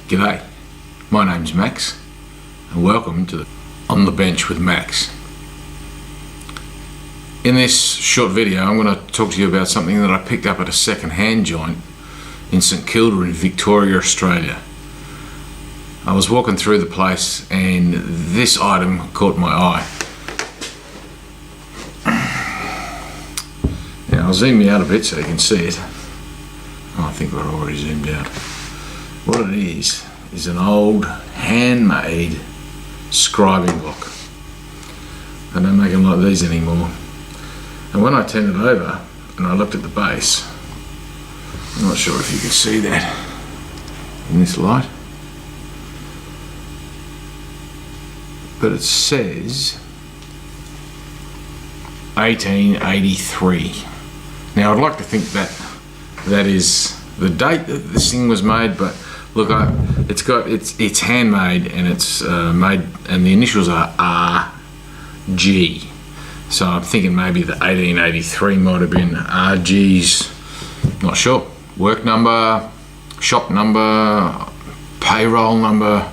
G'day, my name's Max and welcome to On the Bench with Max. In this short video I'm going to talk to you about something that I picked up at a second-hand joint in St Kilda in Victoria, Australia. I was walking through the place and this item caught my eye. Now I'll zoom you out a bit so you can see it. Oh, I think we're already zoomed out. What it is an old handmade scribing block. They don't make them like these anymore. And when I turned it over and I looked at the base, I'm not sure if you can see that in this light, but it says 1883. Now I'd like to think that is the date that this thing was made, but look, it's handmade and it's made, and the initials are RG. So I'm thinking maybe the 1883 might have been RG's, not sure, work number, shop number, payroll number.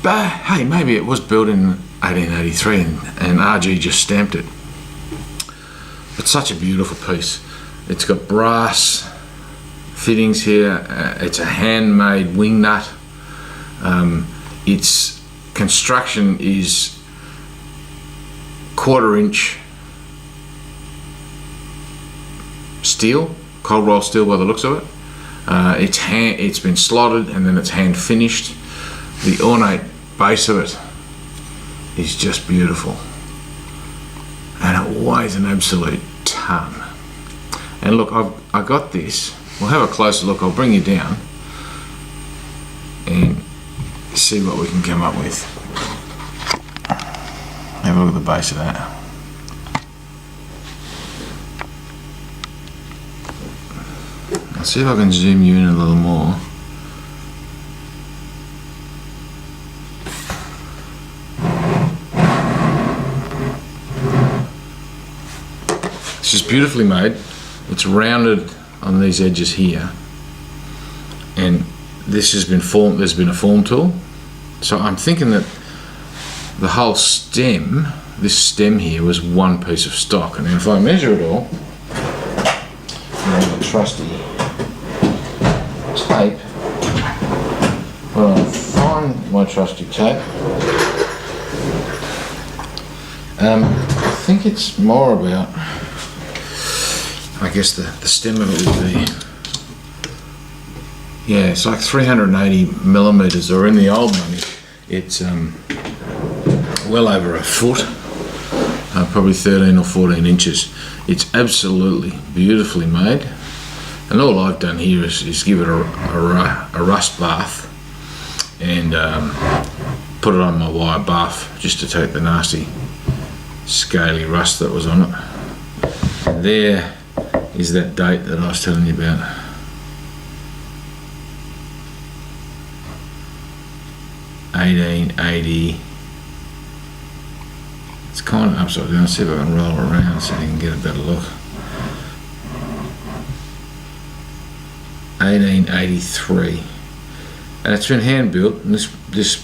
But hey, maybe it was built in 1883 and RG just stamped it. It's such a beautiful piece. It's got brass fittings here. It's a handmade wing nut. Its construction is 1/4 inch steel, cold roll steel by the looks of it. It's been slotted and then it's hand finished. The ornate base of it is just beautiful, and it weighs an absolute ton. And look, I got this. We'll have a closer look. I'll bring you down and see what we can come up with. Have a look at the base of that. I'll see if I can zoom you in a little more. It's just beautifully made. It's rounded on these edges here, and this has been formed. There's been a form tool, so I'm thinking that the whole stem, this stem here, was one piece of stock. And if I measure it all, and the trusty tape, well, I'll find my trusty tape. I think it's more about, I guess the stem of it would be, yeah, it's like 380 millimeters, or in the old money, it's well over a foot, probably 13 or 14 inches. It's absolutely beautifully made, and all I've done here is give it a rust bath and put it on my wire bath just to take the nasty scaly rust that was on it. And there is that date that I was telling you about. 1880. It's kind of upside down. See if I can roll it around so you can get a better look. 1883, and it's been hand built. And this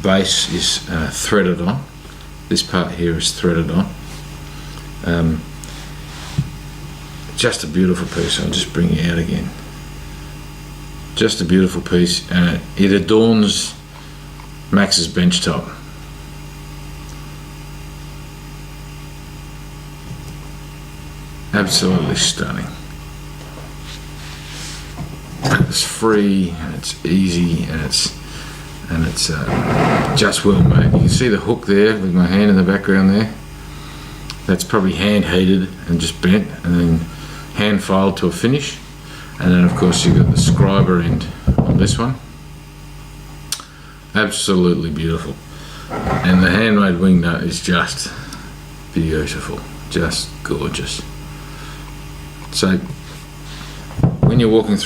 base is threaded on. This part here is threaded on. Just a beautiful piece. I'll just bring it out again. Just a beautiful piece, and it adorns Max's bench top. Absolutely stunning. It's free and it's easy and it's just well made. You can see the hook there with my hand in the background there. That's probably hand heated and just bent and then hand filed to a finish. And then of course you've got the Scriber end on this one. Absolutely beautiful. And the handmade wing nut is just beautiful, just gorgeous. So when you're walking through